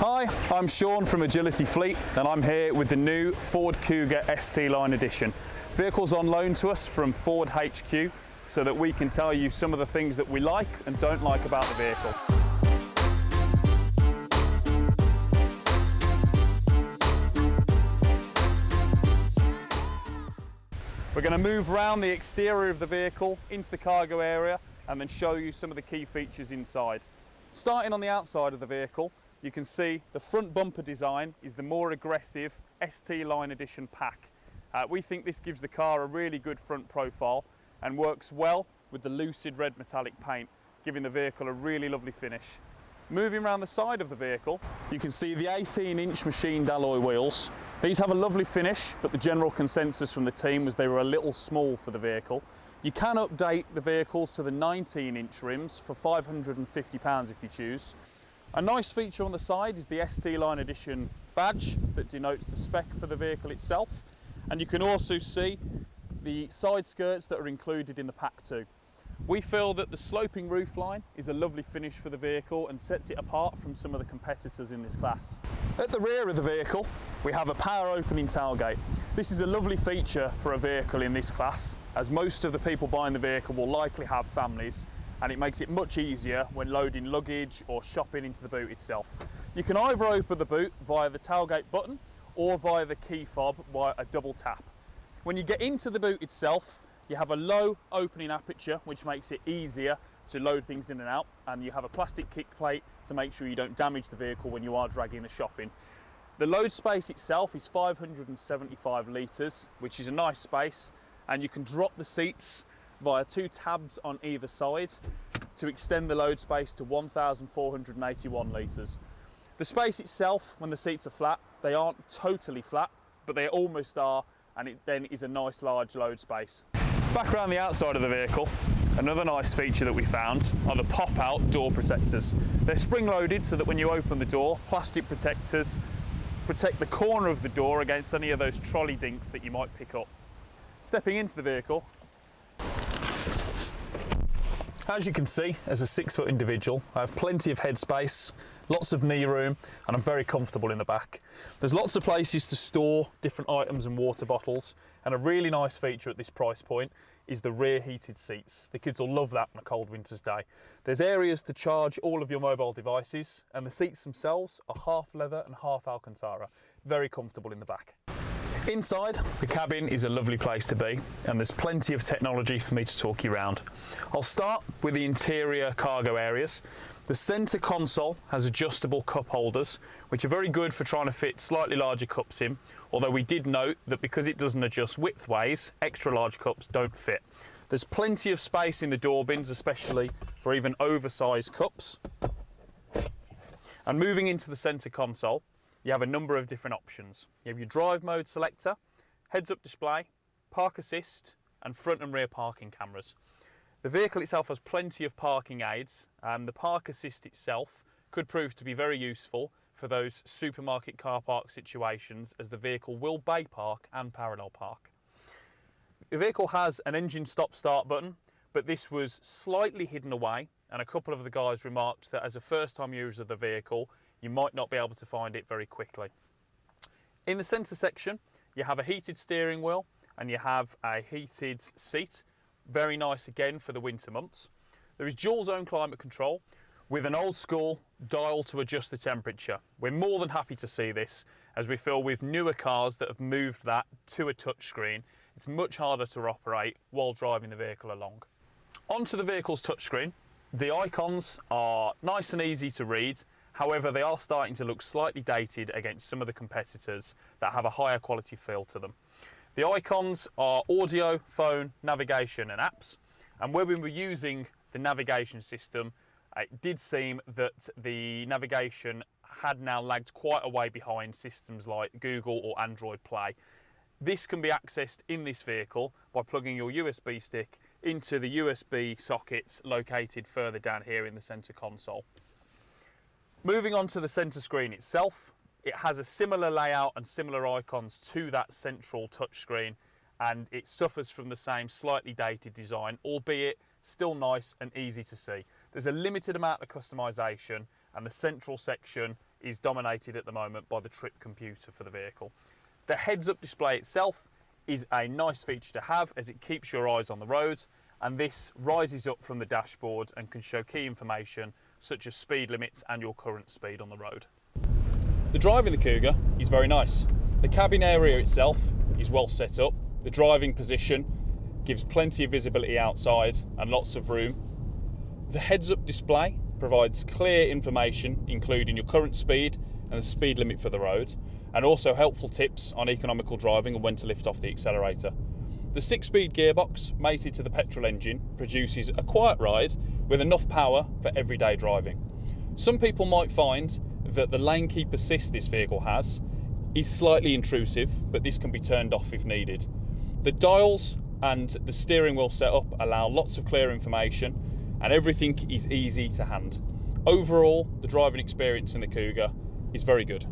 Hi, I'm Sean from Agility Fleet and I'm here with the new Ford Kuga ST Line edition. Vehicle's on loan to us from Ford HQ so that we can tell you some of the things that we like and don't like about the vehicle. We're going to move around the exterior of the vehicle into the cargo area and then show you some of the key features inside. Starting on the outside of the vehicle, you can see the front bumper design is the more aggressive ST Line Edition pack. We think this gives the car a really good front profile and works well with the Lucid Red metallic paint, giving the vehicle a really lovely finish. Moving around the side of the vehicle, you can see the 18-inch machined alloy wheels. These have a lovely finish, but the general consensus from the team was they were a little small for the vehicle. You can update the vehicles to the 19-inch rims for £550 if you choose. A nice feature on the side is the ST Line Edition badge that denotes the spec for the vehicle itself, and you can also see the side skirts that are included in the pack too. We feel that the sloping roofline is a lovely finish for the vehicle and sets it apart from some of the competitors in this class. At the rear of the vehicle we have a power opening tailgate. This is a lovely feature for a vehicle in this class, as most of the people buying the vehicle will likely have families, and it makes it much easier when loading luggage or shopping into the boot itself. You can either open the boot via the tailgate button or via the key fob via a double tap. When you get into the boot itself, you have a low opening aperture which makes it easier to load things in and out, and you have a plastic kick plate to make sure you don't damage the vehicle when you are dragging the shopping. The load space itself is 575 litres, which is a nice space, and you can drop the seats via two tabs on either side to extend the load space to 1,481 litres. The space itself, when the seats are flat, they aren't totally flat, but they almost are, and it then is a nice large load space. Back around the outside of the vehicle, another nice feature that we found are the pop-out door protectors. They're spring-loaded so that when you open the door, plastic protectors protect the corner of the door against any of those trolley dinks that you might pick up. Stepping into the vehicle, as you can see, as a 6-foot individual, I have plenty of headspace, lots of knee room, and I'm very comfortable in the back. There's lots of places to store different items and water bottles, and a really nice feature at this price point is the rear heated seats. The kids will love that on a cold winter's day. There's areas to charge all of your mobile devices, and the seats themselves are half leather and half Alcantara. Very comfortable in the back. Inside, the cabin is a lovely place to be, and there's plenty of technology for me to talk you around. I'll start with the interior cargo areas. The centre console has adjustable cup holders, which are very good for trying to fit slightly larger cups in, although we did note that because it doesn't adjust widthways, extra large cups don't fit. There's plenty of space in the door bins, especially for even oversized cups. And moving into the centre console, you have a number of different options. You have your drive mode selector, heads-up display, park assist, and front and rear parking cameras. The vehicle itself has plenty of parking aids, and the park assist itself could prove to be very useful for those supermarket car park situations, as the vehicle will bay park and parallel park. The vehicle has an engine stop-start button, but this was slightly hidden away, and a couple of the guys remarked that as a first-time user of the vehicle, you might not be able to find it very quickly. In the centre section, you have a heated steering wheel and you have a heated seat. Very nice again for the winter months. There is dual zone climate control with an old school dial to adjust the temperature. We're more than happy to see this, as we feel with newer cars that have moved that to a touchscreen, it's much harder to operate while driving the vehicle along. Onto the vehicle's touchscreen. The icons are nice and easy to read. However, they are starting to look slightly dated against some of the competitors that have a higher quality feel to them. The icons are audio, phone, navigation and apps, and when we were using the navigation system, it did seem that the navigation had now lagged quite a way behind systems like Google or Android Play. This can be accessed in this vehicle by plugging your USB stick into the USB sockets located further down here in the centre console. Moving on to the centre screen itself, it has a similar layout and similar icons to that central touchscreen, and it suffers from the same slightly dated design, albeit still nice and easy to see. There's a limited amount of customisation, and the central section is dominated at the moment by the trip computer for the vehicle. The heads-up display itself is a nice feature to have as it keeps your eyes on the road, and this rises up from the dashboard and can show key information such as speed limits and your current speed on the road. The drive in the Kuga is very nice. The cabin area itself is well set up. The driving position gives plenty of visibility outside and lots of room. The heads-up display provides clear information including your current speed and the speed limit for the road, and also helpful tips on economical driving and when to lift off the accelerator. The 6-speed gearbox mated to the petrol engine produces a quiet ride with enough power for everyday driving. Some people might find that the lane keep assist this vehicle has is slightly intrusive, but this can be turned off if needed. The dials and the steering wheel setup allow lots of clear information and everything is easy to hand. Overall, the driving experience in the Kuga is very good.